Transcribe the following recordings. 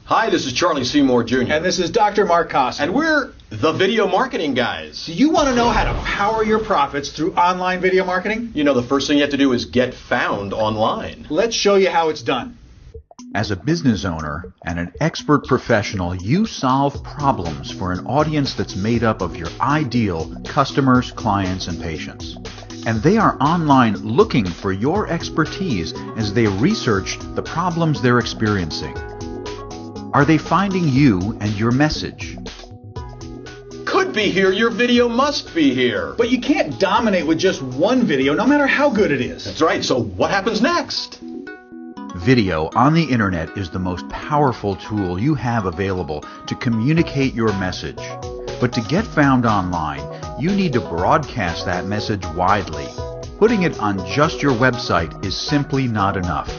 Hi, this is Charlie Seymour Jr. And this is Dr. Marc Kossmann. And we're the video marketing guys. Do you want to know how to power your profits through online video marketing? You know, the first thing you have to do is get found online. Let's show you how it's done. As a business owner and an expert professional, you solve problems for an audience that's made up of your ideal customers, clients, and patients. And they are online looking for your expertise as they research the problems they're experiencing. Are they finding you and your message? Could be here, your video must be here. But you can't dominate with just one video, no matter how good it is. That's right, so what happens next? Video on the internet is the most powerful tool you have available to communicate your message. But to get found online, you need to broadcast that message widely. Putting it on just your website is simply not enough.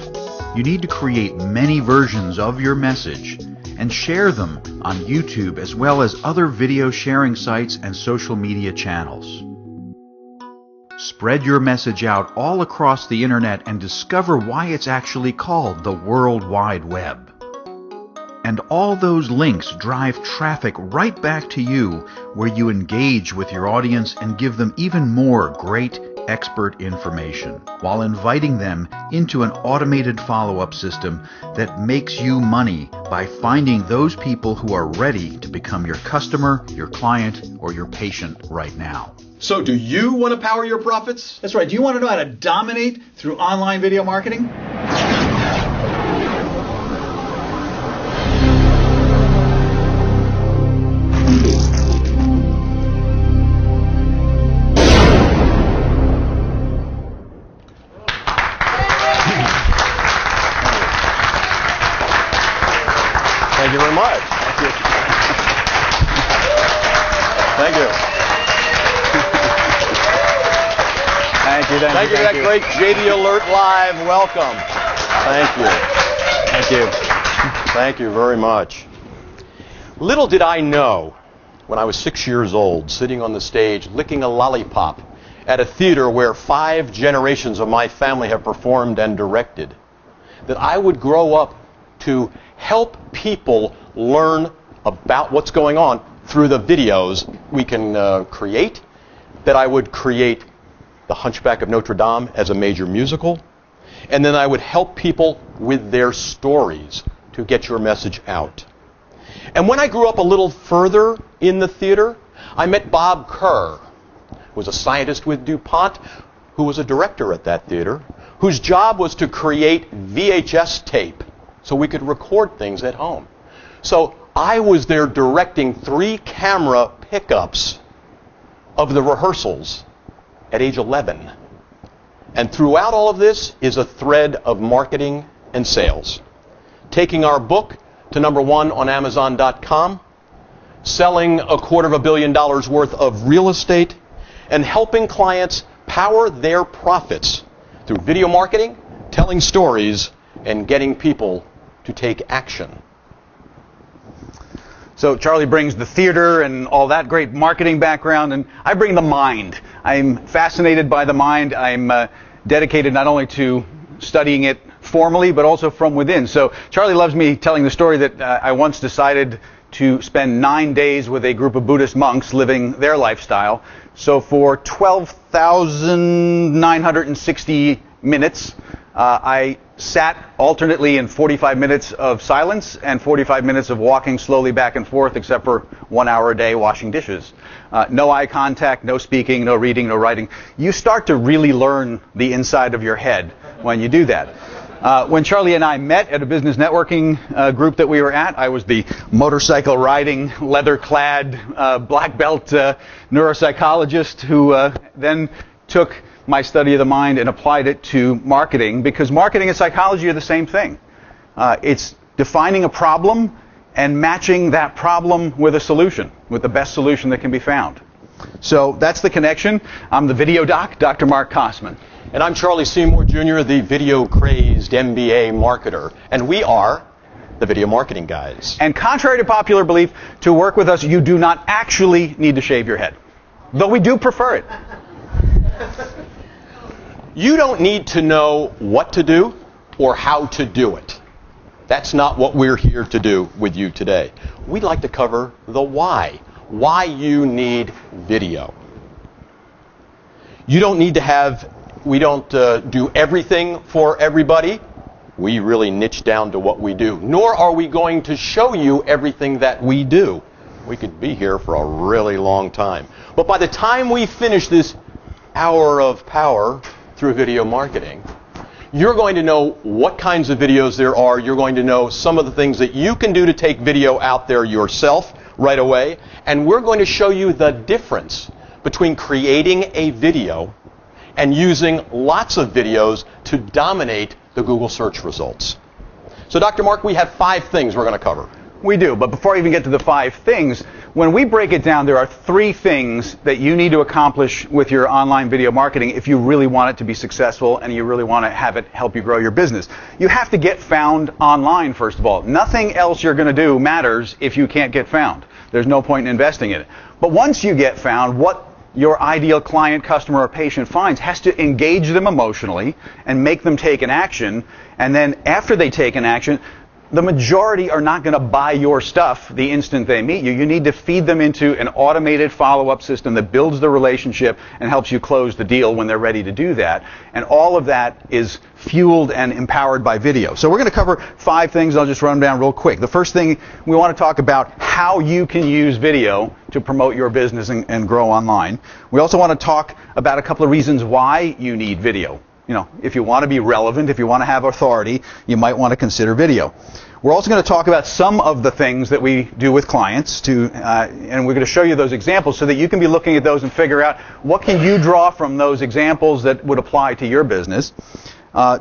You need to create many versions of your message and share them on YouTube as well as other video sharing sites and social media channels. Spread your message out all across the internet and discover why it's actually called the World Wide Web. And all those links drive traffic right back to you, where you engage with your audience and give them even more great expert information, while inviting them into an automated follow-up system that makes you money by finding those people who are ready to become your customer, your client, or your patient right now. So do you want to power your profits? That's right. Do you want to know how to dominate through online video marketing? Thank you very much. Thank you. Thank you. Thank you for that great jvAlert Live welcome. Thank you. Thank you. Thank you very much. Little did I know when I was 6 years old, sitting on the stage licking a lollipop at a theater where 5 generations of my family have performed and directed, that I would grow up to help people learn about what's going on through the videos we can create, that I would create The Hunchback of Notre Dame as a major musical, and then I would help people with their stories to get your message out. And when I grew up a little further in the theater, I met Bob Kerr, who was a scientist with DuPont, who was a director at that theater, whose job was to create VHS tape so we could record things at home. So I was there directing 3 camera pickups of the rehearsals at age 11. And throughout all of this is a thread of marketing and sales. Taking our book to #1 on Amazon.com, selling $250 million worth of real estate, and helping clients power their profits through video marketing, telling stories, and getting people to take action. So Charlie brings the theater and all that great marketing background, and I bring the mind. I'm fascinated by the mind. I'm dedicated not only to studying it formally, but also from within. So Charlie loves me telling the story that I once decided to spend 9 days with a group of Buddhist monks living their lifestyle. So for 12,960 minutes, I sat alternately in 45 minutes of silence and 45 minutes of walking slowly back and forth, except for 1 hour a day washing dishes. No eye contact, no speaking, no reading, no writing. You start to really learn the inside of your head when you do that. When Charlie and I met at a business networking group that we were at, I was the motorcycle riding, leather-clad, black belt neuropsychologist who then took my study of the mind and applied it to marketing, because marketing and psychology are the same thing. It's defining a problem and matching that problem with a solution, with the best solution that can be found. So that's the connection. I'm the video doc, Dr. Marc Kossmann. And I'm Charlie Seymour Jr., the video-crazed MBA marketer. And we are the Video Marketing Guys. And contrary to popular belief, to work with us, you do not actually need to shave your head, though we do prefer it. You don't need to know what to do or how to do it. That's not what we're here to do with you today. We'd like to cover the why. Why you need video. You don't need to have, we don't do everything for everybody. We really niche down to what we do. Nor are we going to show you everything that we do. We could be here for a really long time. But by the time we finish this hour of power through video marketing, you're going to know what kinds of videos there are. You're going to know some of the things that you can do to take video out there yourself right away. And we're going to show you the difference between creating a video and using lots of videos to dominate the Google search results. So, Dr. Mark, we have 5 things we're going to cover. We do, but before I even get to the 5 things, when we break it down, there are 3 things that you need to accomplish with your online video marketing if you really want it to be successful and you really want to have it help you grow your business. You have to get found online, first of all. Nothing else you're going to do matters if you can't get found. There's no point in investing in it. But once you get found, what your ideal client, customer, or patient finds has to engage them emotionally and make them take an action. And then after they take an action, the majority are not going to buy your stuff the instant they meet you. You need to feed them into an automated follow-up system that builds the relationship and helps you close the deal when they're ready to do that. And all of that is fueled and empowered by video. So we're going to cover 5 things. I'll just run them down real quick. The first thing, we want to talk about how you can use video to promote your business and grow online. We also want to talk about a couple of reasons why you need video. You know, if you want to be relevant, if you want to have authority, you might want to consider video. We're also going to talk about some of the things that we do with clients, and we're going to show you those examples so that you can be looking at those and figure out what can you draw from those examples that would apply to your business.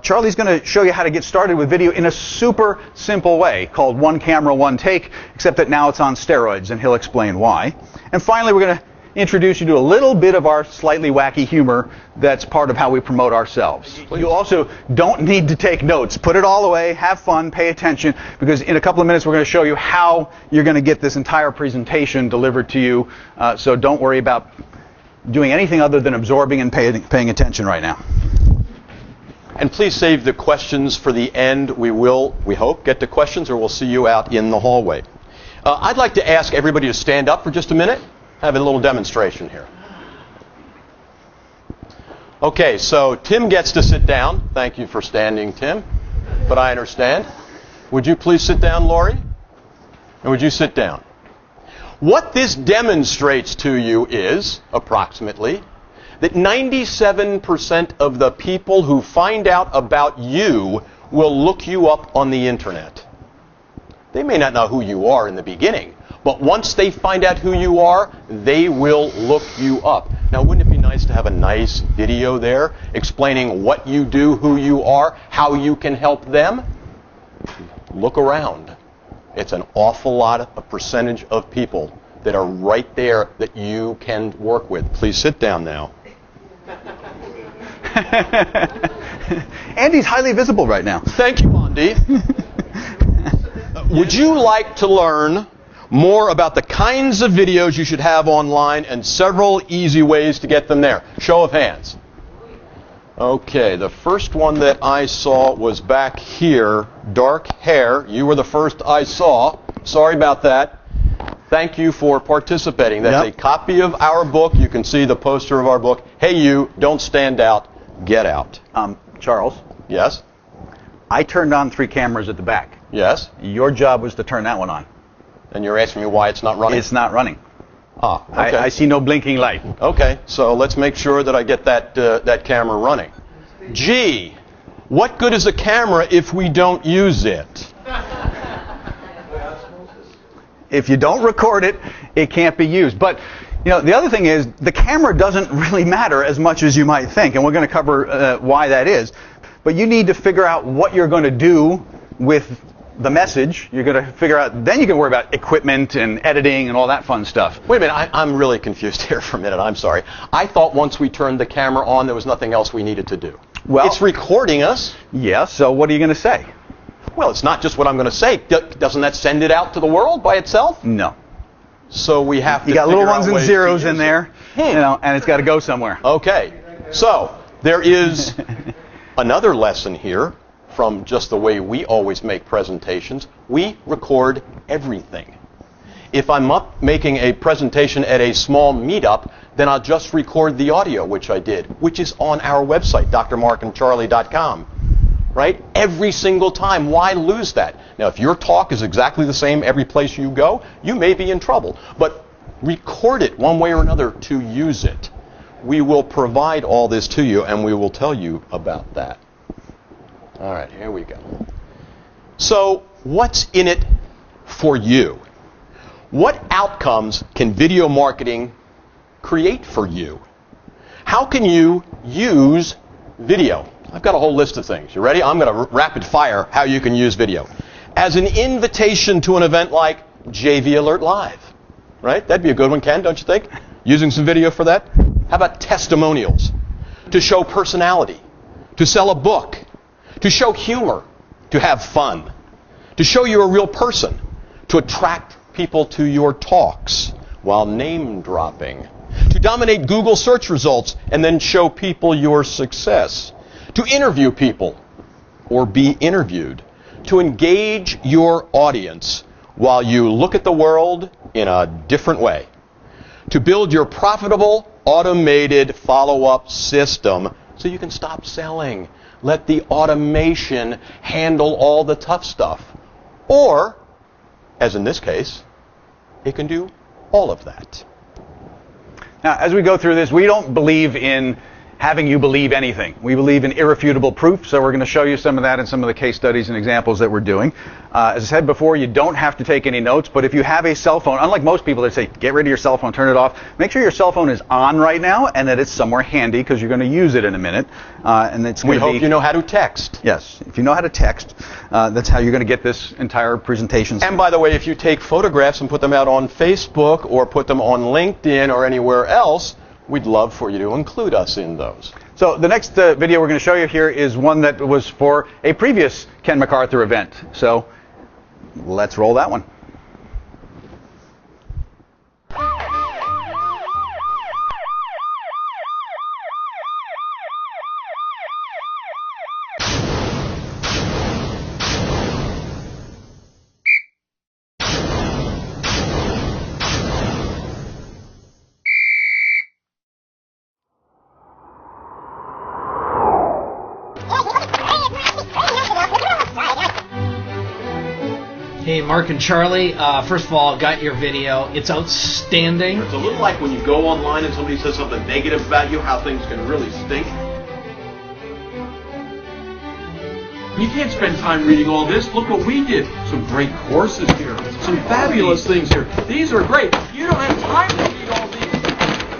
Charlie's going to show you how to get started with video in a super simple way called one camera, one take, except that now it's on steroids, and he'll explain why. And finally, we're going to introduce you to a little bit of our slightly wacky humor that's part of how we promote ourselves. You also don't need to take notes. Put it all away, have fun, pay attention, because in a couple of minutes we're going to show you how you're going to get this entire presentation delivered to you. So don't worry about doing anything other than absorbing and paying attention right now. And please save the questions for the end. We will, we hope, get to questions, or we'll see you out in the hallway. I'd like to ask everybody to stand up for just a minute. Have a little demonstration here. Okay, so Tim gets to sit down. Thank you for standing, Tim. But I understand. Would you please sit down, Lori? And would you sit down? What this demonstrates to you is, approximately, that 97% of the people who find out about you will look you up on the internet. They may not know who you are in the beginning, but once they find out who you are, they will look you up. Now, wouldn't it be nice to have a nice video there explaining what you do, who you are, how you can help them? Look around. It's an awful lot, a percentage of people that are right there that you can work with. Please sit down now. Andy's highly visible right now. Thank you, Andy. Would you like to learn more about the kinds of videos you should have online and several easy ways to get them there? Show of hands. Okay, the first one that I saw was back here. Dark hair. You were the first I saw. Sorry about that. Thank you for participating. That's a copy of our book. You can see the poster of our book. Hey, you, don't stand out. Get out. Charles? Yes? I turned on 3 cameras at the back. Yes? Your job was to turn that one on. And you're asking me why it's not running? It's not running. Ah, okay. I see no blinking light. Okay, so let's make sure that I get that camera running. Gee, what good is a camera if we don't use it? If you don't record it, it can't be used. But you know, the other thing is the camera doesn't really matter as much as you might think, and we're going to cover why that is. But you need to figure out what you're going to do with the message. You're going to figure out, then you can worry about equipment and editing and all that fun stuff. Wait a minute, I'm really confused here for a minute. I'm sorry. I thought once we turned the camera on, there was nothing else we needed to do. Well, it's recording us. Yeah, so what are you going to say? Well, it's not just what I'm going to say. Doesn't that send it out to the world by itself? No. So we have to. You got little ones and zeros in there, you know, and it's got to go somewhere. Okay. So there is another lesson here from just the way we always make presentations. We record everything. If I'm up making a presentation at a small meetup, then I'll just record the audio, which I did, which is on our website, drmarkandcharlie.com. Right? Every single time. Why lose that? Now, if your talk is exactly the same every place you go, you may be in trouble. But record it one way or another to use it. We will provide all this to you, and we will tell you about that. All right, here we go. So, what's in it for you? What outcomes can video marketing create for you? How can you use video? I've got a whole list of things. You ready? I'm going to rapid fire how you can use video. As an invitation to an event like jvAlert Live. Right? That'd be a good one, Ken, don't you think? Using some video for that? How about testimonials? To show personality. To sell a book. To show humor. To have fun. To show you're a real person. To attract people to your talks while name dropping. To dominate Google search results and then show people your success. To interview people or be interviewed. To engage your audience while you look at the world in a different way. To build your profitable, automated follow-up system so you can stop selling. Let the automation handle all the tough stuff. Or, as in this case, it can do all of that. Now, as we go through this, we don't believe in having you believe anything. We believe in irrefutable proof, so we're going to show you some of that in some of the case studies and examples that we're doing. As I said before, you don't have to take any notes, but if you have a cell phone, unlike most people that say, get rid of your cell phone, turn it off, make sure your cell phone is on right now and that it's somewhere handy because you're going to use it in a minute. And it's we hope you know how to text. Yes, if you know how to text, that's how you're going to get this entire presentation. And by the way, if you take photographs and put them out on Facebook or put them on LinkedIn or anywhere else, we'd love for you to include us in those. So the next video we're going to show you here is one that was for a previous Ken McArthur event. So let's roll that one. Hey, Marc and Charlie, first of all, got your video. It's outstanding. It's a little like when you go online and somebody says something negative about you, how things can really stink. You can't spend time reading all this. Look what we did. Some great courses here. Some fabulous things here. These are great. You don't have time to read all these.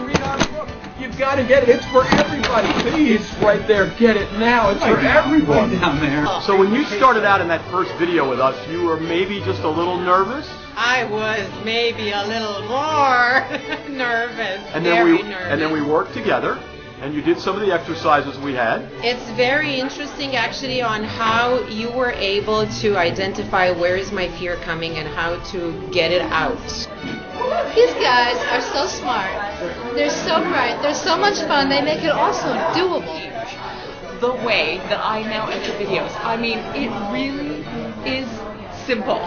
Read our book. You've got to get it. It's for everybody. It's right there. Get it now. It's for everyone down there. So when you started out in that first video with us, you were maybe just a little nervous? I was maybe a little more nervous. And then we worked together. And you did some of the exercises we had. It's very interesting actually on how you were able to identify where is my fear coming and how to get it out. These guys are so smart. They're so bright. They're so much fun. They make it also doable. The way that I now enter videos, I mean, it really is simple.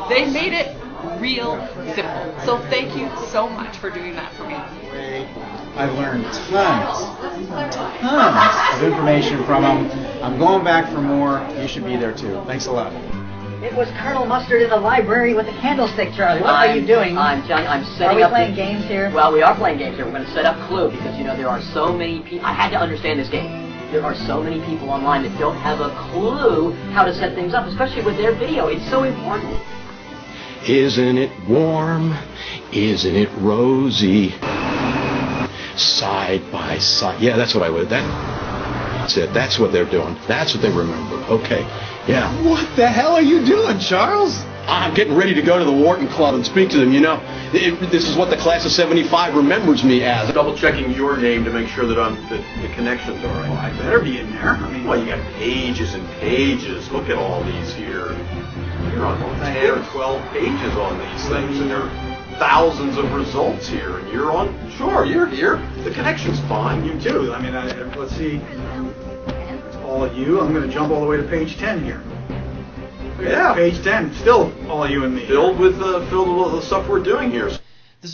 They made it real simple. So thank you so much for doing that for me. I've learned tons of information from them. I'm going back for more. You should be there too. Thanks a lot. It was Colonel Mustard in the library with a candlestick, Charlie. What are you doing? I'm Johnny. I'm setting up. Are we playing games here? Well, we are playing games here. We're going to set up Clue because, you know, there are so many people. I had to understand this game. There are so many people online that don't have a clue how to set things up, especially with their video. It's so important. Isn't it warm? Isn't it rosy? Side by side. Yeah, that's what I would. That's it. That's what they're doing. That's what they remember. Okay. Yeah. What the hell are you doing, Charles? I'm getting ready to go to the Wharton Club and speak to them. You know, this is what the class of '75 remembers me as. Double checking your name to make sure that the connections are right. Well, I better be in there. I mean, well, you got pages and pages. Look at all these here. You're on 10 or 12 pages on these things, and there are thousands of results here, and you're on. Sure, you're here. The connection's fine. You too. I mean, let's see. all of you. I'm going to jump all the way to page 10 here. Yeah, page 10, still all you and me. Filled with the stuff we're doing here.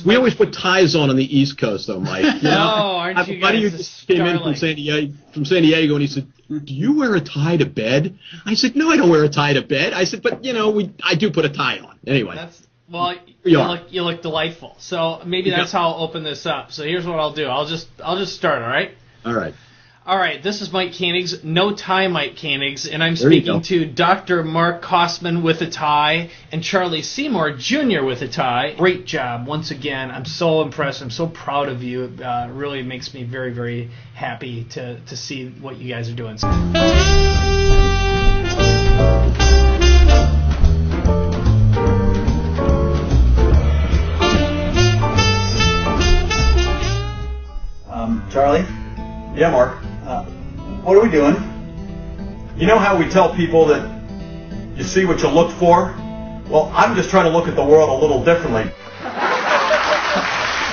We always put ties on the East Coast, though, Mike. You know? Aren't you A buddy who guys just came in from San Diego, and he said, "Do you wear a tie to bed?" I said, "No, I don't wear a tie to bed." I said, "But I do put a tie on anyway." You look delightful. So maybe that's how I'll open this up. So here's what I'll do. I'll just start. All right. All right. All right, this is Mike Koenig's No Tie Mike Koenig's, and I'm speaking to Dr. Marc Kossmann with a tie and Charlie Seymour Jr. with a tie. Great job once again. I'm so impressed. I'm so proud of you. It really makes me very, very happy to see what you guys are doing. Charlie? Yeah, Mark. What are we doing? You know how we tell people that you see what you look for? Well, I'm just trying to look at the world a little differently.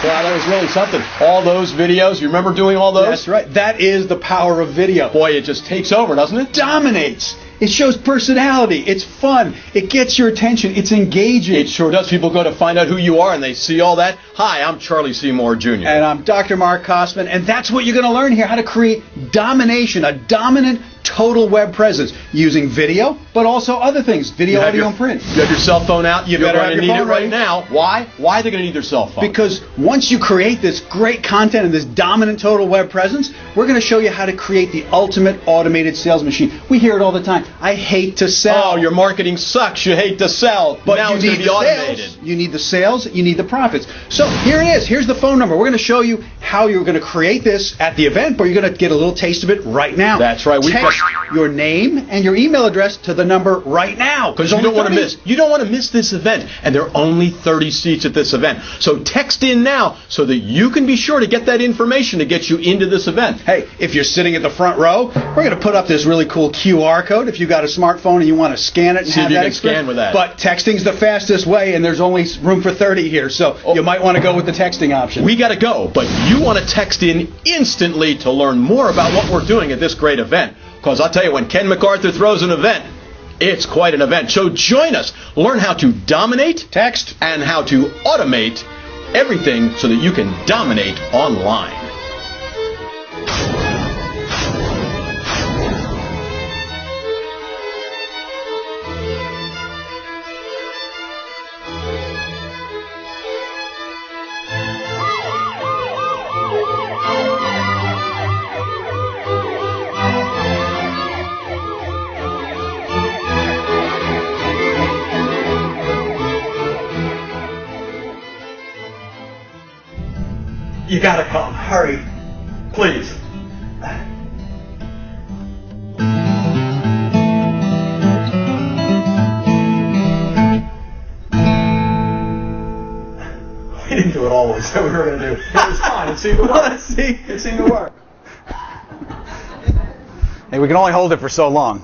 Wow, that was really something. All those videos, you remember doing all those? That's right. That is the power of video. Boy, it just takes over, doesn't it? Dominates. It shows personality. It's fun. It gets your attention. It's engaging. It sure does. People go to find out who you are, and they see all that. Hi, I'm Charlie Seymour Jr. And I'm Dr. Marc Kossmann, and that's what you're going to learn here, how to create domination, a dominant total web presence using video, but also other things, video, audio, and print. You have your cell phone out. You're going to need it right ready. now. Why? Why are they going to need their cell phone? Because once you create this great content and this dominant total web presence, we're going to show you how to create the ultimate automated sales machine. We hear it all the time. I hate to sell. Oh, your marketing sucks. You hate to sell. But now you it's going need to be the automated. sales. You need the sales. You need the profits. So here it is. Here's the phone number. We're going to show you how you're going to create this at the event, but you're going to get a little taste of it right now. That's right. Text your name and your email address to the number right now. Because you don't want to miss. You don't want to miss this event, and there are only 30 seats at this event. So text in now so that you can be sure to get that information to get you into this event. Hey, if you're sitting at the front row, we're going to put up this really cool QR code. If you've got a smartphone and you want to scan it and see have if you that can experience. scan with that. But texting's the fastest way, and there's only room for 30 here, so you might want to go with the texting option. We got to go, but you want to text in instantly to learn more about what we're doing at this great event. Because I'll tell you, when Ken McArthur throws an event, it's quite an event. So join us. Learn how to dominate, text, and how to automate everything so that you can dominate online. You gotta come. Hurry. Please. We didn't do it all we said we were going to do. It was fine. It seemed to work. It seemed to work. Hey, we can only hold it for so long.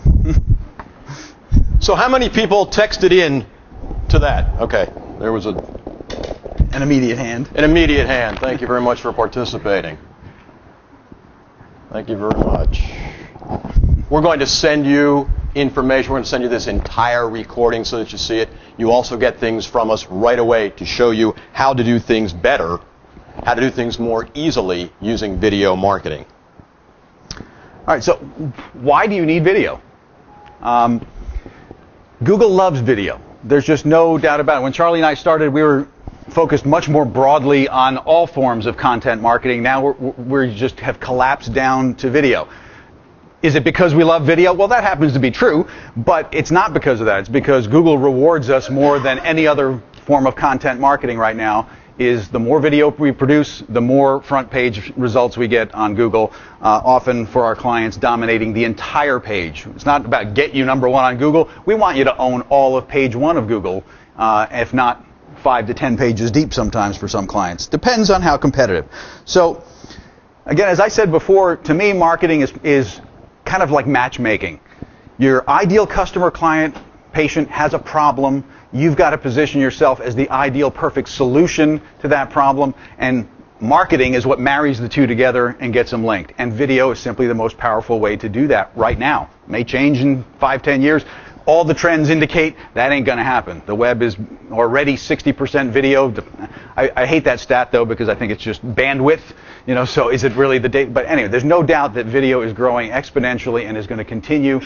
So how many people texted in to that? Okay. There was an immediate hand. An immediate hand. Thank you very much for participating. Thank you very much. We're going to send you information. We're going to send you this entire recording so that you see it. You also get things from us right away to show you how to do things better, how to do things more easily using video marketing. All right, so why do you need video? Google loves video. There's just no doubt about it. When Charlie and I started, we were focused much more broadly on all forms of content marketing. Now we just have collapsed down to video. Is it because we love video? Well, that happens to be true, but it's not because of that. It's because Google rewards us more than any other form of content marketing right now. Is the more video we produce, the more front page results we get on Google, often for our clients dominating the entire page. It's not about get you number one on Google. We want you to own all of page one of Google, if not 5 to 10 pages deep sometimes for some clients. Depends on how competitive. So, again, as I said before, to me, marketing is kind of like matchmaking. Your ideal customer, client, patient has a problem. You've got to position yourself as the ideal, perfect solution to that problem. And marketing is what marries the two together and gets them linked. And video is simply the most powerful way to do that right now. It may change in 5-10 years. All the trends indicate that ain't going to happen. The web is already 60% video. I hate that stat, though, because I think it's just bandwidth. You know, so is it really the data? But anyway, there's no doubt that video is growing exponentially and is going to continue.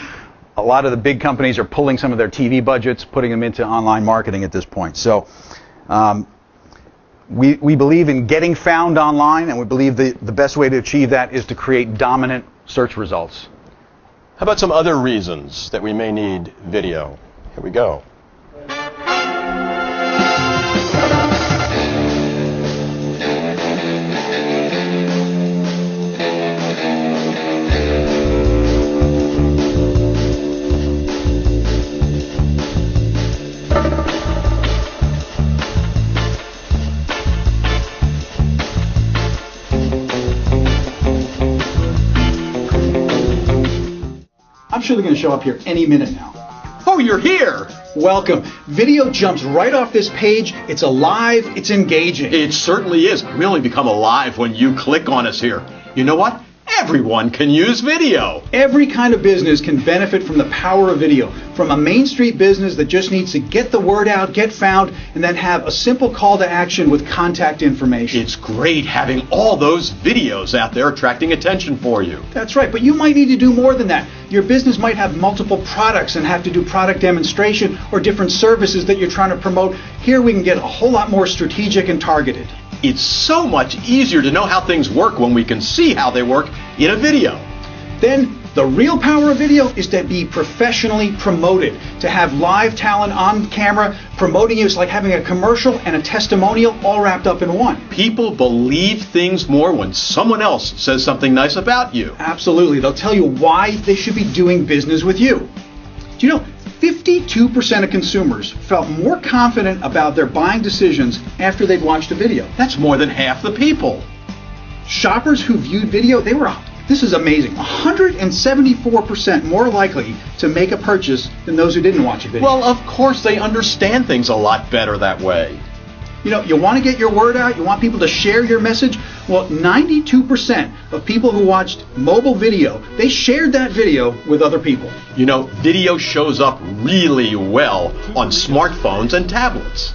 A lot of the big companies are pulling some of their TV budgets, putting them into online marketing at this point. So we believe in getting found online, and we believe the best way to achieve that is to create dominant search results. How about some other reasons that we may need video? Here we go. I'm sure they're going to show up here any minute now. Oh, you're here! Welcome. Video jumps right off this page. It's alive. It's engaging. It certainly is. We only become alive when you click on us here. You know what? Everyone can use video. Every kind of business can benefit from the power of video. From a Main Street business that just needs to get the word out, get found, and then have a simple call to action with contact information. It's great having all those videos out there attracting attention for you. That's right, but you might need to do more than that. Your business might have multiple products and have to do product demonstration or different services that you're trying to promote. Here we can get a whole lot more strategic and targeted. It's so much easier to know how things work when we can see how they work in a video. Then the real power of video is to be professionally promoted, to have live talent on camera promoting you. It's like having a commercial and a testimonial all wrapped up in one. People believe things more when someone else says something nice about you. Absolutely. They'll tell you why they should be doing business with you. Do you know, 52% of consumers felt more confident about their buying decisions after they'd watched a video. That's more than half the people. Shoppers who viewed video, this is amazing, 174% more likely to make a purchase than those who didn't watch a video. Well, of course, they understand things a lot better that way. You know, you want to get your word out, you want people to share your message. Well, 92% of people who watched mobile video, they shared that video with other people. You know, video shows up really well on smartphones and tablets.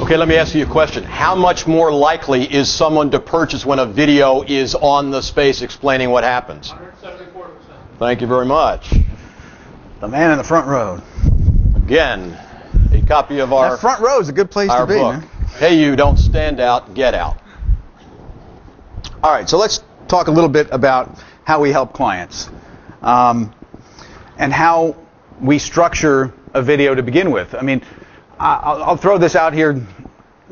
Okay, let me ask you a question. How much more likely is someone to purchase when a video is on the space explaining what happens? 174%. Thank you very much. The man in the front row. Again, a copy of our That front row is a good place to be. book. Man. Hey, you don't stand out, get out. All right, so let's talk a little bit about how we help clients and how we structure a video to begin with. I mean, I'll throw this out here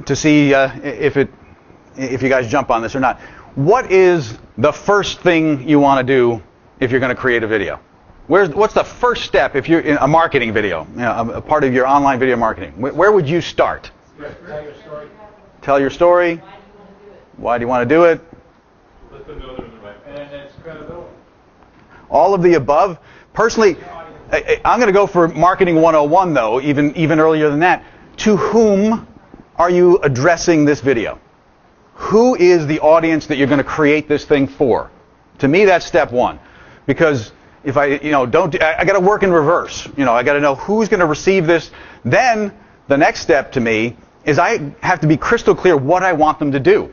to see if you guys jump on this or not. What is the first thing you want to do if you're going to create a video? What's the first step if you're in a marketing video, a part of your online video marketing? Where would you start? Tell your story. Tell your story. Why do you want to do it? Let them know they're in the right place. And it's credibility. All of the above. Personally, I'm going to go for marketing 101 though, even earlier than that. To whom are you addressing this video? Who is the audience that you're going to create this thing for? To me, that's step one. Because if I got to work in reverse. I got to know who's going to receive this. Then the next step to me is I have to be crystal clear what I want them to do.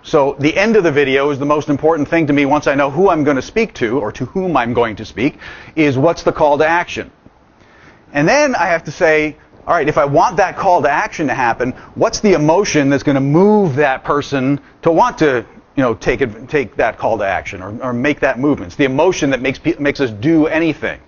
So the end of the video is the most important thing to me once I know who I'm going to speak to or to whom I'm going to speak, is what's the call to action. And then I have to say, all right, if I want that call to action to happen, what's the emotion that's going to move that person to want to take that call to action or make that movement? It's the emotion that makes us do anything.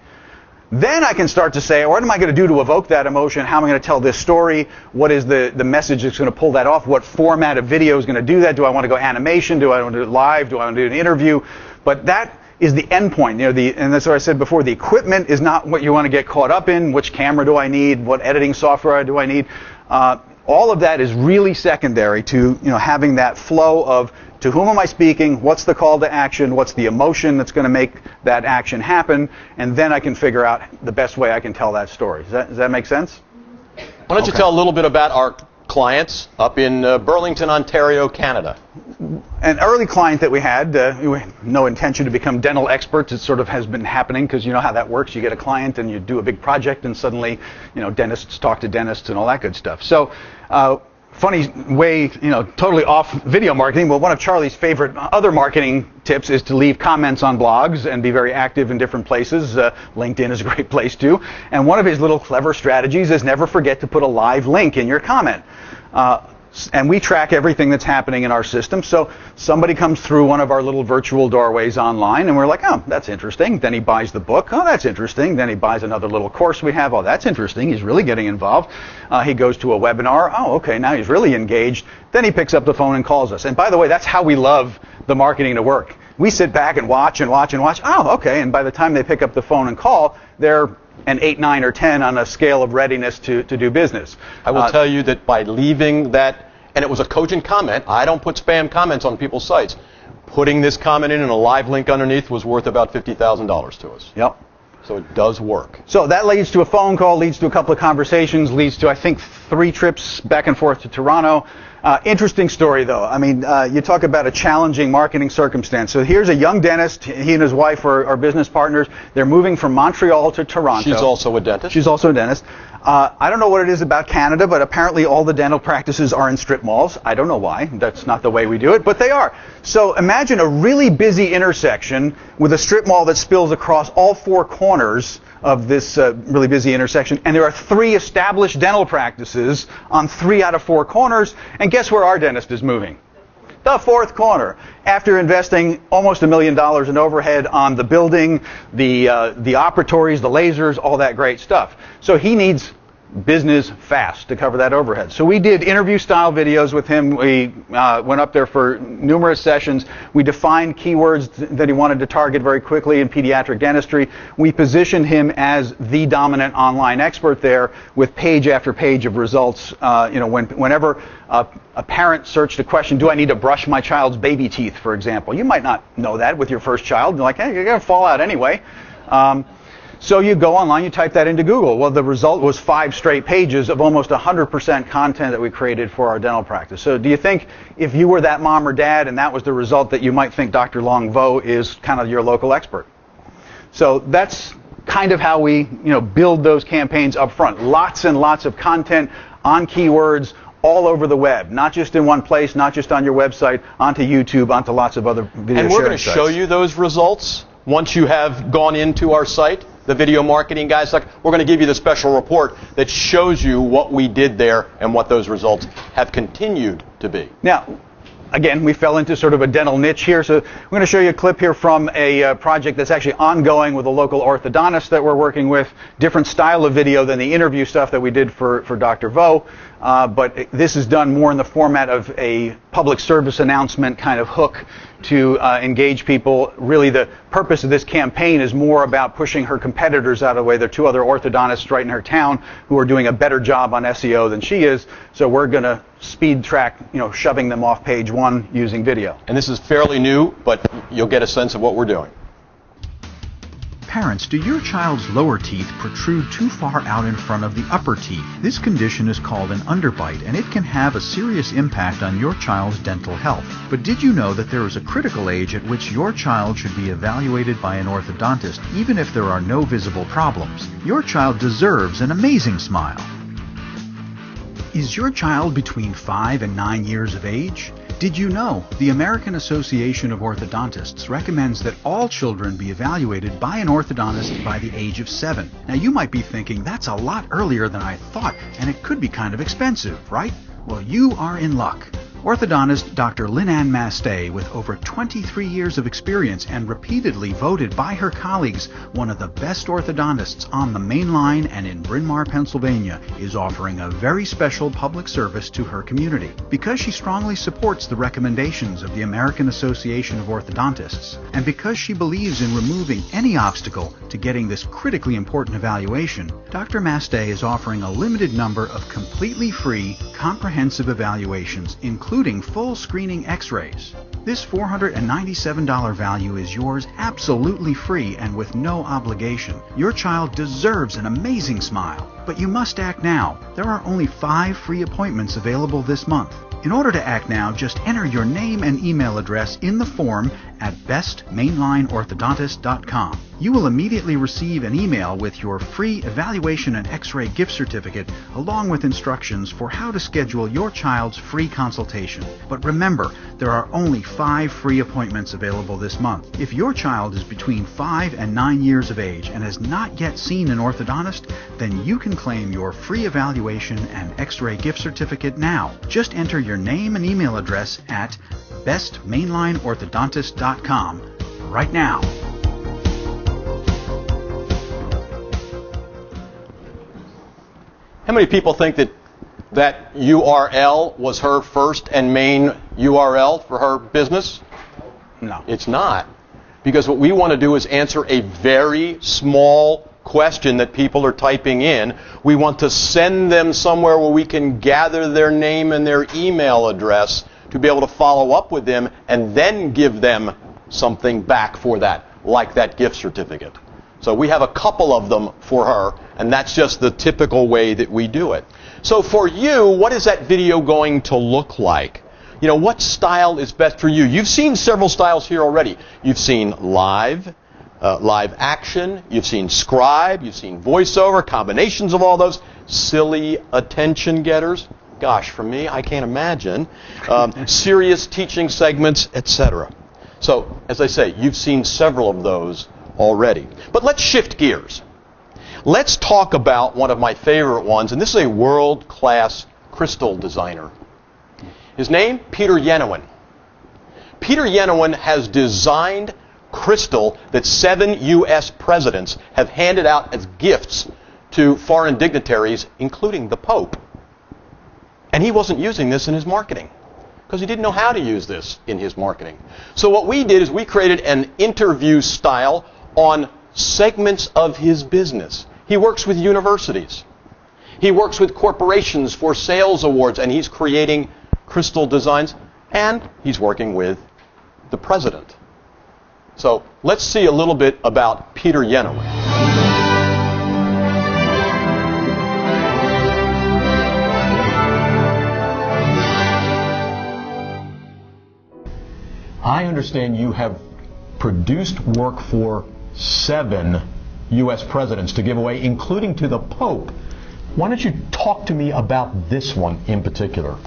Then I can start to say, what am I going to do to evoke that emotion? How am I going to tell this story? What is the message that's going to pull that off? What format of video is going to do that? Do I want to go animation? Do I want to do it live? Do I want to do an interview? But that is the end point. And that's what I said before. The equipment is not what you want to get caught up in. Which camera do I need? What editing software do I need? All of that is really secondary to having that flow of to whom am I speaking? What's the call to action? What's the emotion that's going to make that action happen? And then I can figure out the best way I can tell that story. Does that make sense? Why don't you tell a little bit about our clients up in Burlington, Ontario, Canada? An early client that we had, we had no intention to become dental experts. It sort of has been happening because you know how that works. You get a client and you do a big project and suddenly, dentists talk to dentists and all that good stuff. So, funny way, totally off video marketing, but one of Charlie's favorite other marketing tips is to leave comments on blogs and be very active in different places. LinkedIn is a great place too. And one of his little clever strategies is never forget to put a live link in your comment. And we track everything that's happening in our system. So somebody comes through one of our little virtual doorways online, and we're like, oh, that's interesting. Then he buys the book. Oh, that's interesting. Then he buys another little course we have. Oh, that's interesting. He's really getting involved. He goes to a webinar. Oh, okay, now he's really engaged. Then he picks up the phone and calls us. And by the way, that's how we love the marketing to work. We sit back and watch and watch and watch. Oh, okay. And by the time they pick up the phone and call, they're an 8, 9, or 10 on a scale of readiness to do business. I will tell you that by leaving that, and it was a cogent comment, I don't put spam comments on people's sites. Putting this comment in and a live link underneath was worth about $50,000 to us. Yep. So it does work. So that leads to a phone call, leads to a couple of conversations, leads to, I think, 3 trips back and forth to Toronto. Interesting story, though. I mean, you talk about a challenging marketing circumstance. So here's a young dentist. He and his wife are business partners. They're moving from Montreal to Toronto. She's also a dentist. She's also a dentist. I don't know what it is about Canada, but apparently all the dental practices are in strip malls. I don't know why. That's not the way we do it, but they are. So imagine a really busy intersection with a strip mall that spills across all 4 corners of this really busy intersection, and there are 3 established dental practices on 3 out of 4 corners, and guess where our dentist is moving? The 4th corner. After investing almost $1 million in overhead on the building, the operatories, the lasers, all that great stuff. So he needs business fast to cover that overhead. So we did interview-style videos with him. We went up there for numerous sessions. We defined keywords that he wanted to target very quickly in pediatric dentistry. We positioned him as the dominant online expert there with page after page of results. Whenever a parent searched a question, do I need to brush my child's baby teeth, for example? You might not know that with your first child. You're like, hey, you're going to fall out anyway. So you go online, you type that into Google. Well, the result was 5 straight pages of almost 100% content that we created for our dental practice. So do you think if you were that mom or dad and that was the result that you might think Dr. Long Vo is kind of your local expert? So that's kind of how we build those campaigns up front. Lots and lots of content on keywords all over the web, not just in one place, not just on your website, onto YouTube, onto lots of other video sharing sites. And we're going to show sites. You those results once you have gone into our site. The video marketing guys, we're going to give you the special report that shows you what we did there and what those results have continued to be. Now, again, we fell into sort of a dental niche here, so we're going to show you a clip here from a project that's actually ongoing with a local orthodontist that we're working with. Different style of video than the interview stuff that we did for Dr. Vo, but this is done more in the format of a public service announcement kind of hook to engage people. Really, the purpose of this campaign is more about pushing her competitors out of the way. There are 2 other orthodontists right in her town who are doing a better job on SEO than she is, so we're going to speed track, shoving them off page 1 using video. And this is fairly new, but you'll get a sense of what we're doing. Parents, do your child's lower teeth protrude too far out in front of the upper teeth? This condition is called an underbite, and it can have a serious impact on your child's dental health. But did you know that there is a critical age at which your child should be evaluated by an orthodontist, even if there are no visible problems? Your child deserves an amazing smile. Is your child between 5 and 9 years of age? Did you know the American Association of Orthodontists recommends that all children be evaluated by an orthodontist by the age of 7? Now you might be thinking, that's a lot earlier than I thought, and it could be kind of expensive, right? Well, you are in luck. Orthodontist Dr. Lynn-Ann Mastey, with over 23 years of experience and repeatedly voted by her colleagues one of the best orthodontists on the main line and in Bryn Mawr, Pennsylvania, is offering a very special public service to her community. Because she strongly supports the recommendations of the American Association of Orthodontists, and because she believes in removing any obstacle to getting this critically important evaluation, Dr. Mastey is offering a limited number of completely free, comprehensive evaluations, including full screening x-rays. This $497 value is yours absolutely free and with no obligation. Your child deserves an amazing smile, but you must act now. There are only 5 free appointments available this month. In order to act now, just enter your name and email address in the form at bestmainlineorthodontist.com. You will immediately receive an email with your free evaluation and x-ray gift certificate, along with instructions for how to schedule your child's free consultation. But remember, there are only 5 free appointments available this month. If your child is between 5 and 9 years of age and has not yet seen an orthodontist, then you can claim your free evaluation and x-ray gift certificate now. Just enter your name and email address at bestmainlineorthodontist.com right now. How many people think that that URL was her first and main URL for her business? No. It's not. Because what we want to do is answer a very small question that people are typing in. We want to send them somewhere where we can gather their name and their email address to be able to follow up with them and then give them something back for that, like that gift certificate. So we have a couple of them for her, and that's just the typical way that we do it. So for you, what is that video going to look like? You know, what style is best for you? You've seen several styles here already. You've seen live action, you've seen scribe, you've seen voiceover, combinations of all those, silly attention getters. Gosh, for me, I can't imagine. Serious teaching segments, etc. So, as I say, you've seen several of those already. But let's shift gears. Let's talk about one of my favorite ones, and this is a world-class crystal designer. His name, Peter Yenowin. Peter Yenowin has designed crystal that 7 U.S. presidents have handed out as gifts to foreign dignitaries, including the Pope. And he wasn't using this in his marketing because he didn't know how to use this in his marketing. So what we did is we created an interview style on segments of his business. He works with universities. He works with corporations for sales awards, and he's creating crystal designs, and he's working with the president. So let's see a little bit about Peter Yenowin. I understand you have produced work for 7 U.S. presidents to give away, including to the Pope. Why don't you talk to me about this one in particular?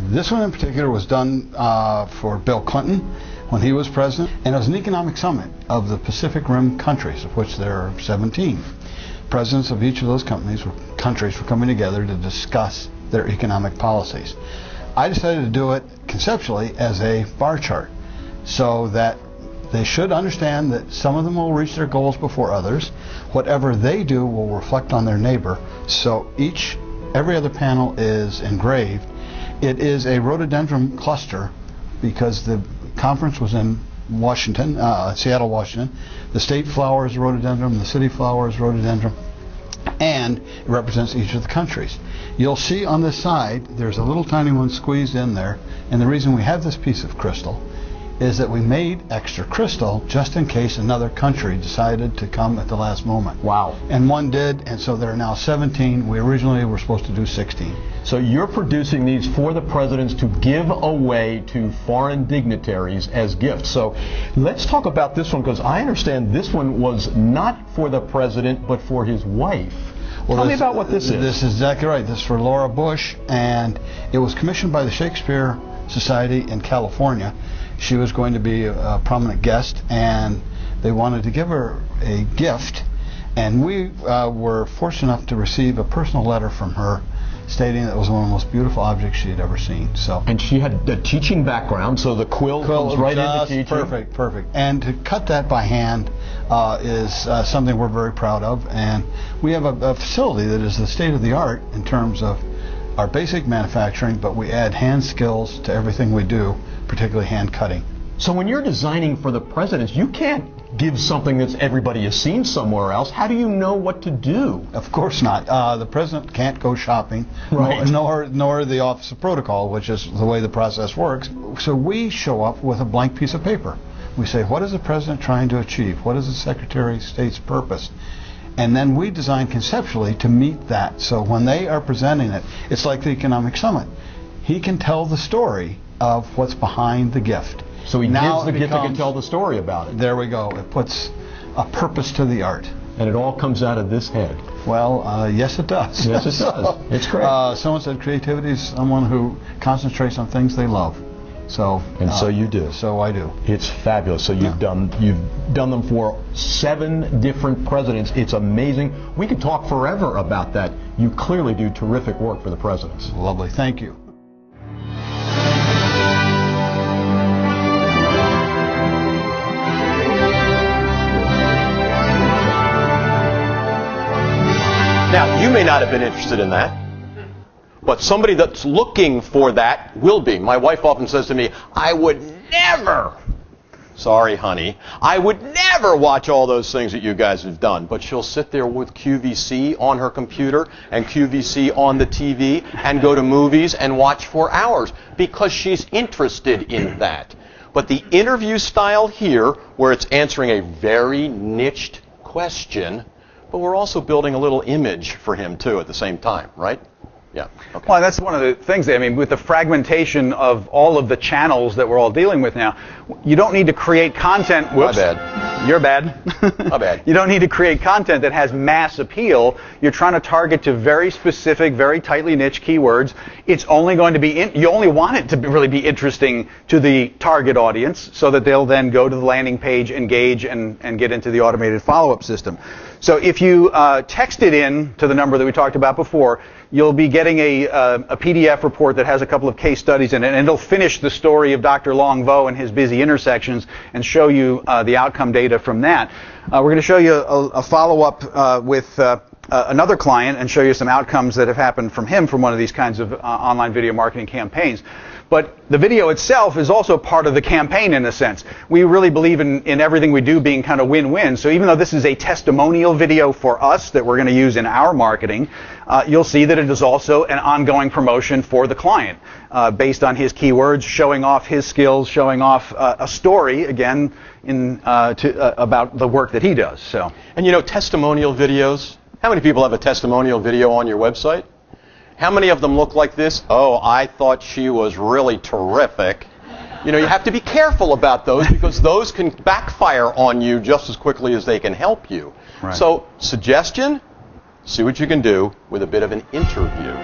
This one in particular was done for Bill Clinton when he was president, and it was an economic summit of the Pacific Rim countries, of which there are 17. Presidents of each of those countries were coming together to discuss their economic policies. I decided to do it conceptually as a bar chart, so that they should understand that some of them will reach their goals before others. Whatever they do will reflect on their neighbor. So every other panel is engraved. It is a rhododendron cluster because the conference was in Washington, Seattle, Washington. The state flower is rhododendron, the city flower is rhododendron, and it represents each of the countries. You'll see on this side there's a little tiny one squeezed in there, and the reason we have this piece of crystal is that we made extra crystal just in case another country decided to come at the last moment. Wow. And one did, and so there are now 17. We originally were supposed to do 16. So you're producing these for the presidents to give away to foreign dignitaries as gifts. So let's talk about this one, because I understand this one was not for the president but for his wife. Well, Tell me about what this is. This is exactly right. This is for Laura Bush, and it was commissioned by the Shakespeare Society in California. She was going to be a prominent guest, and they wanted to give her a gift, and we were fortunate enough to receive a personal letter from her stating that it was one of the most beautiful objects she had ever seen. So. And she had a teaching background, so the quill comes right into teaching. Perfect, perfect. And to cut that by hand is something we're very proud of. And we have a facility that is the state of the art in terms of our basic manufacturing, but we add hand skills to everything we do, particularly hand cutting. So when you're designing for the presidents, you can't give something that everybody has seen somewhere else. How do you know what to do? Of course not. The president can't go shopping, right. nor the Office of Protocol, which is the way the process works. So we show up with a blank piece of paper. We say, what is the president trying to achieve? What is the Secretary of State's purpose? And then we design conceptually to meet that. So when they are presenting it, it's like the Economic Summit. He can tell the story of what's behind the gift. So he gives the gift and can tell the story about it. There we go. It puts a purpose to the art. And it all comes out of this head. Well, yes it does. Yes it does. It's great. Someone said creativity is someone who concentrates on things they love. So so you do. So I do. It's fabulous. So you've done them for 7 different presidents. It's amazing. We could talk forever about that. You clearly do terrific work for the presidents. Lovely. Thank you. Now, you may not have been interested in that, but somebody that's looking for that will be. My wife often says to me, I would never, sorry honey, I would never watch all those things that you guys have done. But she'll sit there with QVC on her computer and QVC on the TV and go to movies and watch for hours because she's interested in that. But the interview style here, where it's answering a very niched question, but we're also building a little image for him too at the same time, right? Yeah. Okay. Well, that's one of the things. I mean, with the fragmentation of all of the channels that we're all dealing with now, you don't need to create content. Whoops. My bad. You're bad. My bad. You don't need to create content that has mass appeal. You're trying to target to very specific, very tightly niche keywords. It's only going to be, you only want it to really be interesting to the target audience so that they'll then go to the landing page, engage, and get into the automated follow-up system. So if you text it in to the number that we talked about before, you'll be getting a PDF report that has a couple of case studies in it, and it'll finish the story of Dr. Longvo and his busy intersections and show you the outcome data from that. We're going to show you a follow-up with another client and show you some outcomes that have happened from him from one of these kinds of online video marketing campaigns. But the video itself is also part of the campaign in a sense. We really believe in everything we do being kind of win-win. So even though this is a testimonial video for us that we're going to use in our marketing, you'll see that it is also an ongoing promotion for the client based on his keywords, showing off his skills, showing off a story, again, about the work that he does. So. And you know, testimonial videos, how many people have a testimonial video on your website? How many of them look like this? Oh, I thought she was really terrific. You know, you have to be careful about those because those can backfire on you just as quickly as they can help you. Right. So, suggestion, see what you can do with a bit of an interview.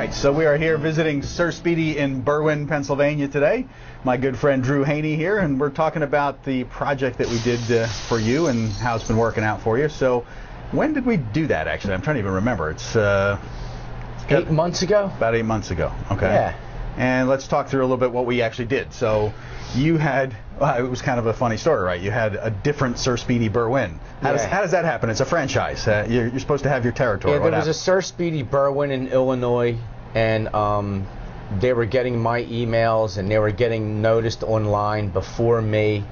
So we are here visiting Sir Speedy in Berwyn, Pennsylvania today. My good friend Drew Haney here, and we're talking about the project that we did for you and how it's been working out for you. So when did we do that, actually? I'm trying to even remember. It's 8 months ago? About 8 months ago. Okay. Yeah. And let's talk through a little bit what we actually did. So you had, well, it was kind of a funny story, right? You had a different Sir Speedy Berwyn. How does that happen? It's a franchise. You're supposed to have your territory. Yeah, there was a Sir Speedy Berwyn in Illinois. And they were getting my emails and they were getting noticed online before me.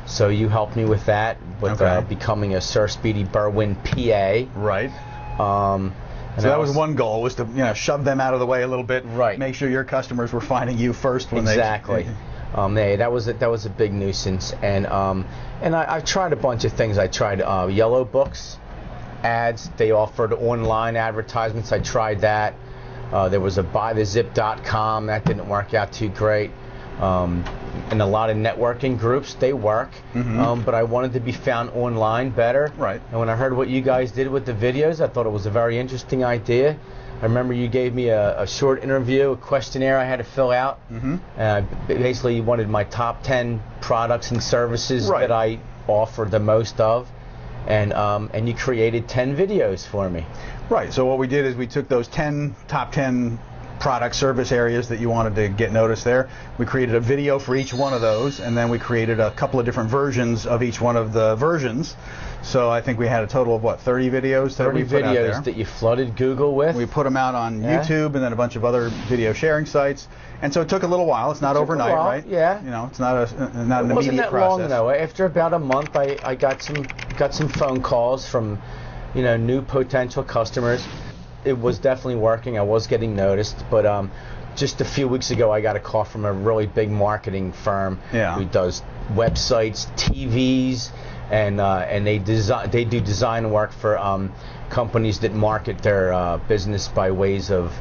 So you helped me with that, with becoming a Sir Speedy Berwyn PA. Right. So that was one goal, was to shove them out of the way a little bit. Right. Make sure your customers were finding you first when exactly. That was a big nuisance. And I've tried a bunch of things. I tried yellow books, ads. They offered online advertisements. I tried that. There was a buythezip.com. That didn't work out too great. in a lot of networking groups. They work, but I wanted to be found online better. Right. And when I heard what you guys did with the videos, I thought it was a very interesting idea. I remember you gave me a short interview, a questionnaire I had to fill out. Basically, you wanted my top 10 products and services that I offer the most of, and you created 10 videos for me. Right. So what we did is we took those top 10 product service areas that you wanted to get noticed there. We created a video for each one of those, and then we created a couple of different versions of each one of the versions. So I think we had a total of, what, 30 videos that we put out there. 30 videos that you flooded Google with. We put them out on YouTube and then a bunch of other video sharing sites. And so it took a little while. It's not overnight, right? Yeah. You know, it's not an immediate process. It wasn't that long, though. After about a month, I got some phone calls from, new potential customers. It was definitely working. I was getting noticed, but just a few weeks ago, I got a call from a really big marketing firm who does websites, TVs, and they do design work for companies that market their business by ways of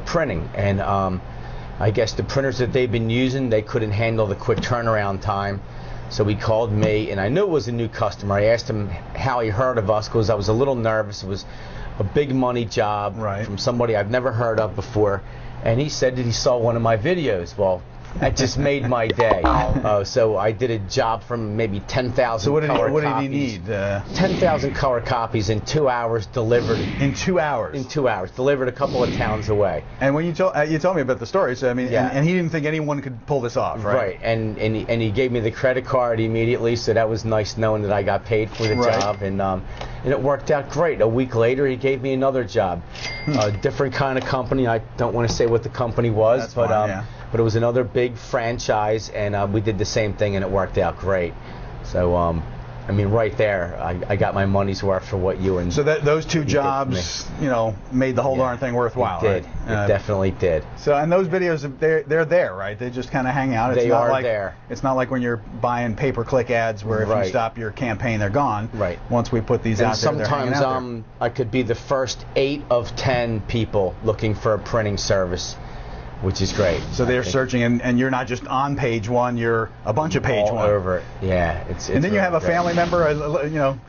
printing. And I guess the printers that they've been using, they couldn't handle the quick turnaround time. So he called me, and I knew it was a new customer. I asked him how he heard of us because I was a little nervous. It was a big money job from somebody I've never heard of before, and he said that he saw one of my videos. Well, that just made my day. So I did a job from maybe 10,000 color copies. So what did he need? 10,000 color copies in 2 hours delivered. In 2 hours? In 2 hours, delivered a couple of towns away. And when you told me about the story, so I mean, and he didn't think anyone could pull this off, right? Right, and he gave me the credit card immediately, so that was nice knowing that I got paid for the job, and it worked out great. A week later, he gave me another job, a different kind of company. I don't want to say what the company was, but it was another big franchise, and we did the same thing, and it worked out great. So, I mean, right there, I got my money's worth for what you and so those two jobs, made the whole darn thing worthwhile. It did. It definitely did. So, and those videos, they're there, right? They just kind of hang out. They are there. It's not like when you're buying pay-per-click ads where if you stop your campaign, they're gone. Right. Once we put these out there, they're hanging out sometimes I could be the first 8 of 10 people looking for a printing service, which is great. So they're searching, and you're not just on page one, you're a bunch of page all one. over it. Yeah, it's and then you have a family member,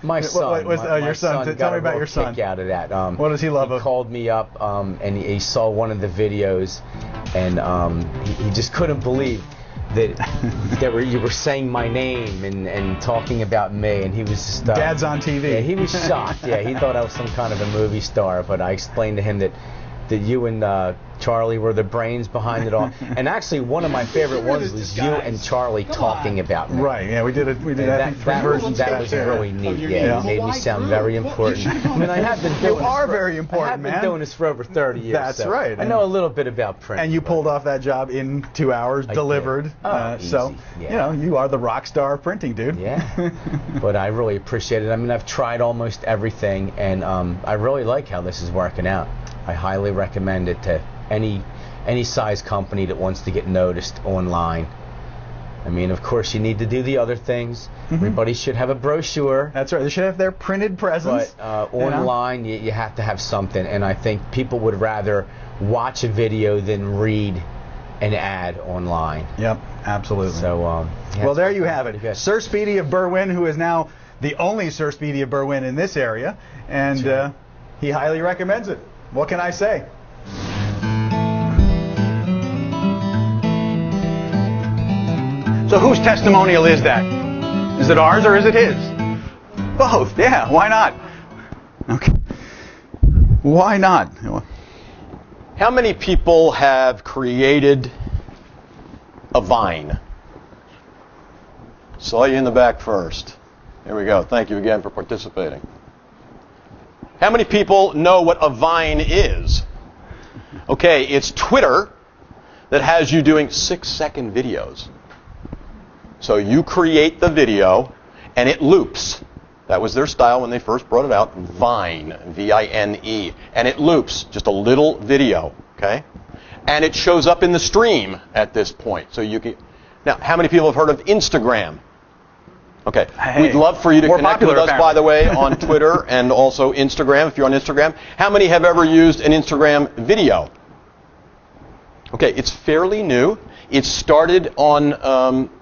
my son. Your son. Tell me about your son. Kick out of that. What does he love? He called me up, and he saw one of the videos, and he just couldn't believe that you were saying my name and talking about me, and he was just Dad's on TV. Yeah, he was shocked. Yeah, he thought I was some kind of a movie star, but I explained to him that you and Charlie were the brains behind it all. And actually, one of my favorite ones was you and Charlie talking about me. Right. Yeah, we did I think 3 versions. That was really neat. Yeah, it made me sound very important. I mean, I have been doing. You are very important, man. I have been doing this for over 30 years. That's right. I know a little bit about print. And you pulled off that job in 2 hours, delivered. So you are the rock star of printing, dude. Yeah. But I really appreciate it. I mean, I've tried almost everything, and I really like how this is working out. I highly recommend it to any size company that wants to get noticed online. I mean, of course, you need to do the other things. Everybody should have a brochure. That's right. They should have their printed presence. But online, you have to have something. And I think people would rather watch a video than read an ad online. Yep, absolutely. So, well, there you have it. Sir Speedy of Berwyn, who is now the only Sir Speedy of Berwyn in this area, and he highly recommends it. What can I say? So whose testimonial is that? Is it ours or is it his? Both. Yeah, why not? Okay. Why not? How many people have created a Vine? Saw you in the back first. Here we go. Thank you again for participating. How many people know what a Vine is? Okay, it's Twitter that has you doing 6-second videos. So you create the video, and it loops. That was their style when they first brought it out. Vine, V-I-N-E. And it loops, just a little video, okay? And it shows up in the stream at this point. So you can. Now, how many people have heard of Instagram? Okay, we'd love for you to connect with us, by the way, on Twitter and also Instagram, if you're on Instagram. How many have ever used an Instagram video? Okay, it's fairly new. It started on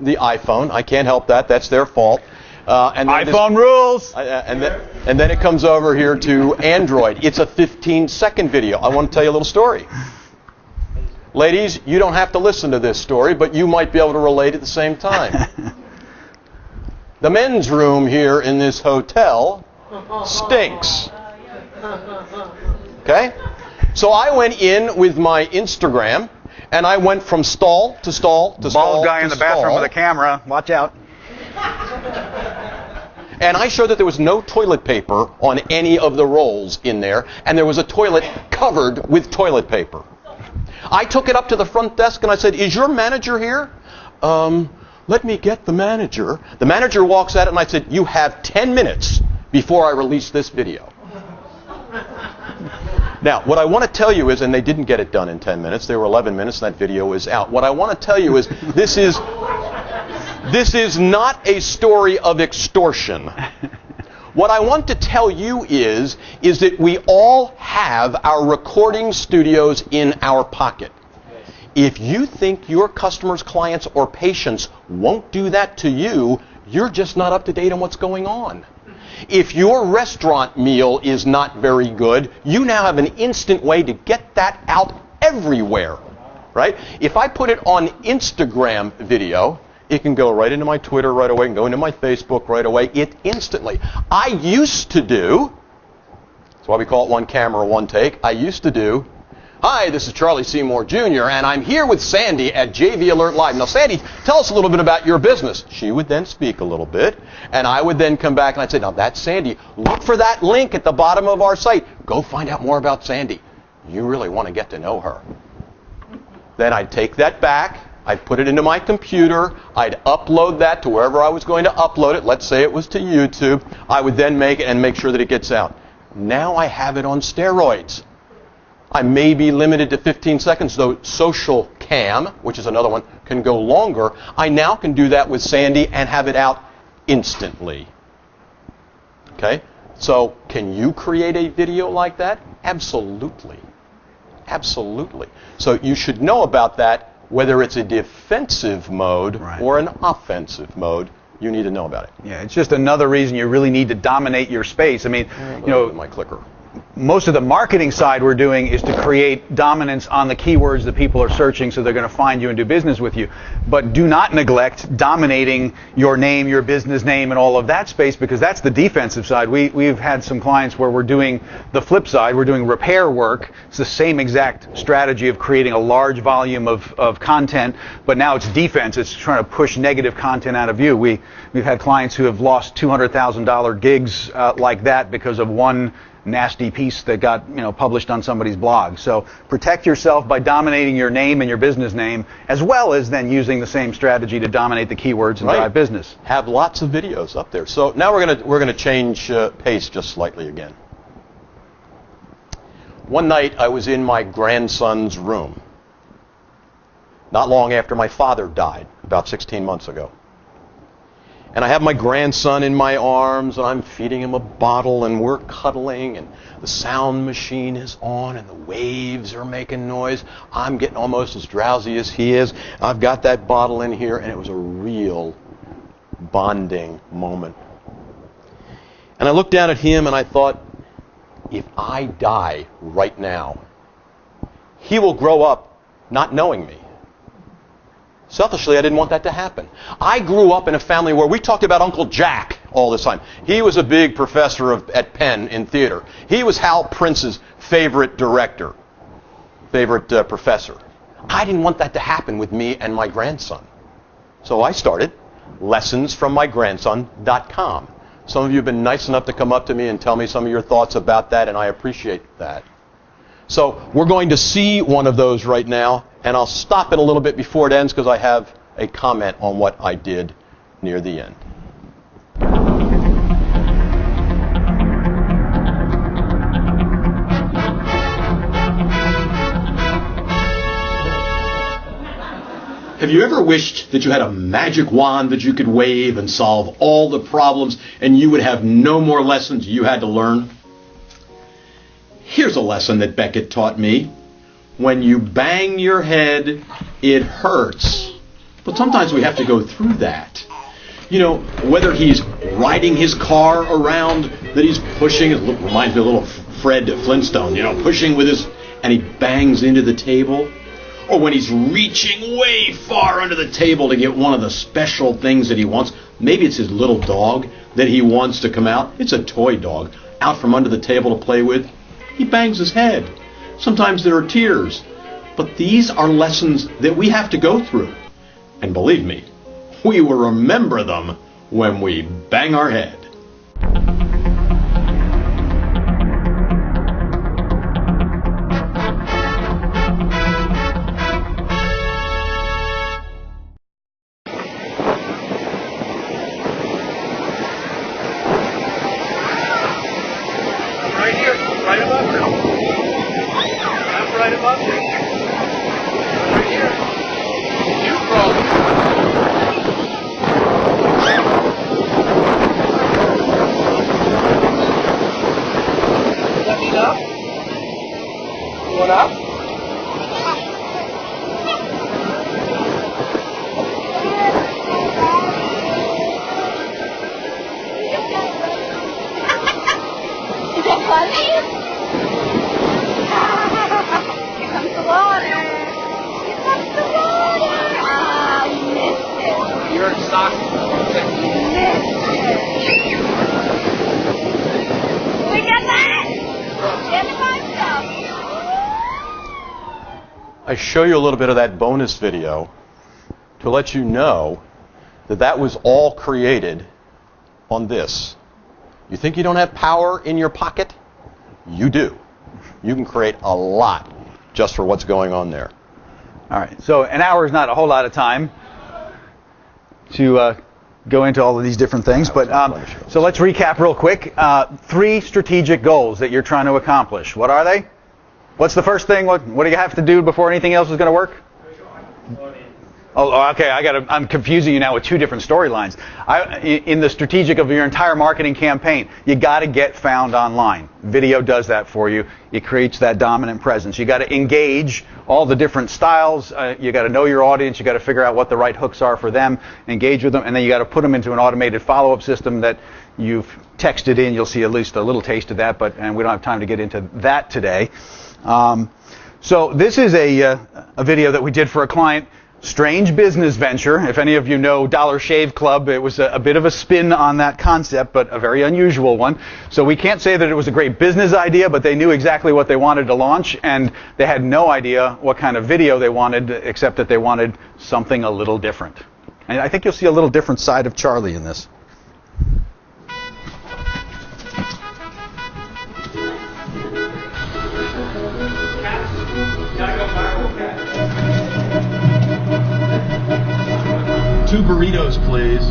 the iPhone. I can't help that. That's their fault. And then iPhone rules! And then it comes over here to Android. It's a 15-second video. I want to tell you a little story. Ladies, you don't have to listen to this story, but you might be able to relate at the same time. The men's room here in this hotel stinks. Okay? So I went in with my Instagram, and I went from stall to stall to stall. Bald guy in the bathroom with a camera. Watch out. And I showed that there was no toilet paper on any of the rolls in there, and there was a toilet covered with toilet paper. I took it up to the front desk and I said, "Is your manager here?" Let me get the manager. The manager walks out and I said, "You have 10 minutes before I release this video." Now, what I want to tell you is, and they didn't get it done in 10 minutes, they were 11 minutes and that video is out. What I want to tell you is, this is not a story of extortion. What I want to tell you is that we all have our recording studios in our pocket. If you think your customers, clients, or patients won't do that to you, you're just not up to date on what's going on. If your restaurant meal is not very good, you now have an instant way to get that out everywhere, right? If I put it on Instagram video, it can go right into my Twitter right away, and go into my Facebook right away, instantly. I used to do, that's why we call it one camera, one take, I used to do, "Hi, this is Charlie Seymour Jr., and I'm here with Sandy at jvAlert Live." Now, Sandy, tell us a little bit about your business. She would then speak a little bit, and I would then come back and I'd say, "Now, that's Sandy. Look for that link at the bottom of our site. Go find out more about Sandy. You really want to get to know her." Then I'd take that back. I'd put it into my computer. I'd upload that to wherever I was going to upload it. Let's say it was to YouTube. I would then make it and make sure that it gets out. Now I have it on steroids. I may be limited to 15 seconds, though Social Cam, which is another one, can go longer. I now can do that with Sandy and have it out instantly. Okay? So can you create a video like that? Absolutely. Absolutely. So you should know about that. Whether it's a defensive mode or an offensive mode, you need to know about it. Yeah, it's just another reason you really need to dominate your space. I mean, you know, my clicker. Most of the marketing side we're doing is to create dominance on the keywords that people are searching, so they're going to find you and do business with you. But do not neglect dominating your name, your business name, and all of that space, because that's the defensive side. We've had some clients where we're doing the flip side. We're doing repair work. It's the same exact strategy of creating a large volume of content, but now it's defense. It's trying to push negative content out of you. We've had clients who have lost $200,000 gigs like that because of one nasty piece that got published on somebody's blog. So protect yourself by dominating your name and your business name, as well as then using the same strategy to dominate the keywords and drive business. Have lots of videos up there. So now we're gonna change pace just slightly again. One night I was in my grandson's room, not long after my father died, about 16 months ago. And I have my grandson in my arms, and I'm feeding him a bottle, and we're cuddling, and the sound machine is on, and the waves are making noise. I'm getting almost as drowsy as he is. I've got that bottle in here, and it was a real bonding moment. And I looked down at him, and I thought, if I die right now, he will grow up not knowing me. Selfishly, I didn't want that to happen. I grew up in a family where we talked about Uncle Jack all the time. He was a big professor at Penn in theater. He was Hal Prince's favorite director, favorite professor. I didn't want that to happen with me and my grandson. So I started lessonsfrommygrandson.com. Some of you have been nice enough to come up to me and tell me some of your thoughts about that, and I appreciate that. So we're going to see one of those right now, and I'll stop it a little bit before it ends because I have a comment on what I did near the end. Have you ever wished that you had a magic wand that you could wave and solve all the problems and you would have no more lessons you had to learn? Here's a lesson that Beckett taught me. when you bang your head, it hurts. But sometimes we have to go through that. You know, whether he's riding his car around, that he's pushing, it reminds me of little Fred Flintstone, you know, pushing with his, and he bangs into the table. Or when he's reaching way far under the table to get one of the special things that he wants. Maybe it's his little dog that he wants to come out. It's a toy dog out from under the table to play with. He bangs his head. Sometimes there are tears. But these are lessons that we have to go through. And believe me, we will remember them when we bang our head. Right here, right above her. That's right above her. Right here. You crawl. Is that enough? You want up? Is that funny? Here comes the water. Here comes the water. Ah, you missed it. You're exhausted. You missed it. We got that. Get myself. I show you a little bit of that bonus video to let you know that that was all created on this. You think you don't have power in your pocket? You do. You can create a lot just for what's going on there. All right, so an hour is not a whole lot of time to go into all of these different things, but so let's recap real quick. 3 strategic goals that you're trying to accomplish. What are they? What's the first thing? What do you have to do before anything else is going to work? Oh, okay. I'm confusing you now with 2 different storylines. In the strategic of your entire marketing campaign, you got to get found online. Video does that for you. It creates that dominant presence. You got to engage all the different styles. You got to know your audience. You got to figure out what the right hooks are for them. Engage with them, and then you got to put them into an automated follow-up system that you've texted in. You'll see at least a little taste of that, and we don't have time to get into that today. So this is a video that we did for a client. Strange business venture. If any of you know Dollar Shave Club, it was a bit of a spin on that concept, but a very unusual one. So we can't say that it was a great business idea, but they knew exactly what they wanted to launch, and they had no idea what kind of video they wanted, except that they wanted something a little different. And I think you'll see a little different side of Charlie in this. Two burritos, please.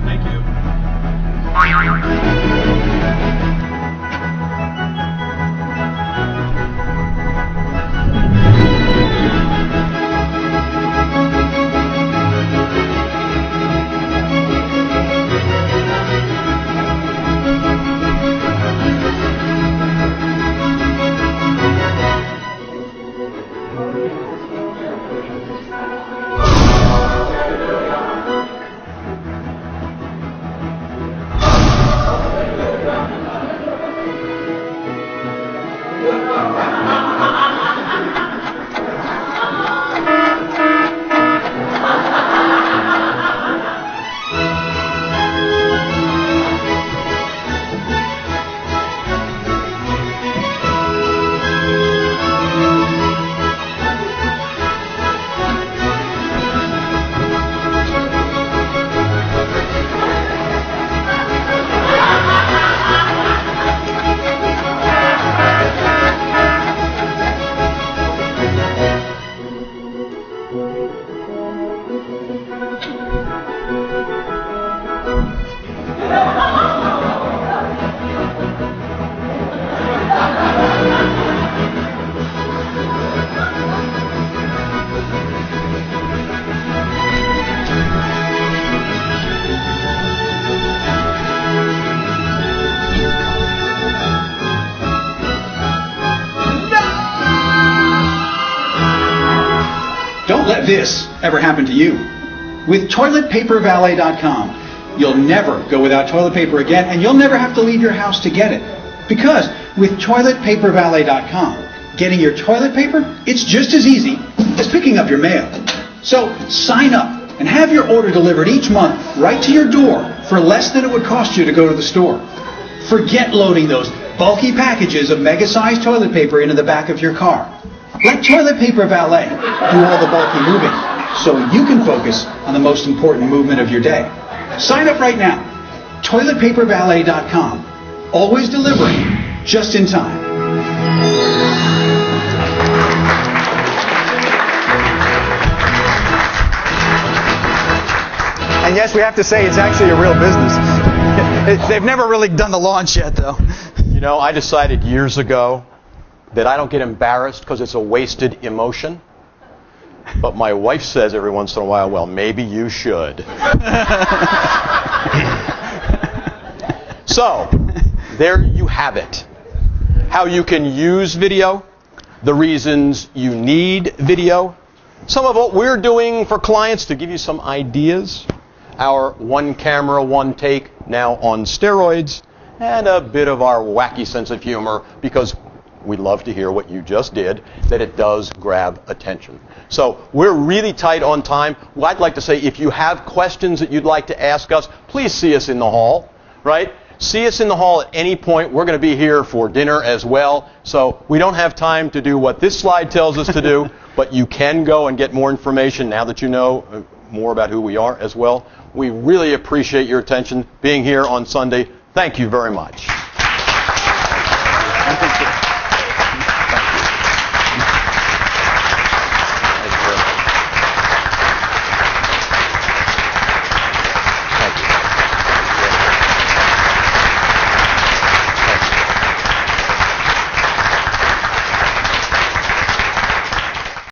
Thank you. this ever happen to you. With toiletpapervalet.com, you'll never go without toilet paper again, and you'll never have to leave your house to get it. Because with toiletpapervalet.com, getting your toilet paper, it's just as easy as picking up your mail. So sign up and have your order delivered each month right to your door for less than it would cost you to go to the store. Forget loading those bulky packages of mega-sized toilet paper into the back of your car. Let Toilet Paper Valet do all the bulky moving so you can focus on the most important movement of your day. Sign up right now. toiletpapervalet.com. Always delivering just in time. And yes, we have to say it's actually a real business. They've never really done the launch yet, though. You know, I decided years ago that I don't get embarrassed because it's a wasted emotion. But my wife says every once in a while, well, maybe you should. So, there you have it. How you can use video, the reasons you need video, some of what we're doing for clients to give you some ideas, our one camera, one take, now on steroids, and a bit of our wacky sense of humor, because we love to hear what you just did, that it does grab attention. So we're really tight on time. Well, I'd like to say if you have questions that you'd like to ask us, please see us in the hall, right? See us in the hall at any point. We're going to be here for dinner as well. So we don't have time to do what this slide tells us to do, but you can go and get more information now that you know more about who we are as well. We really appreciate your attention being here on Sunday. Thank you very much.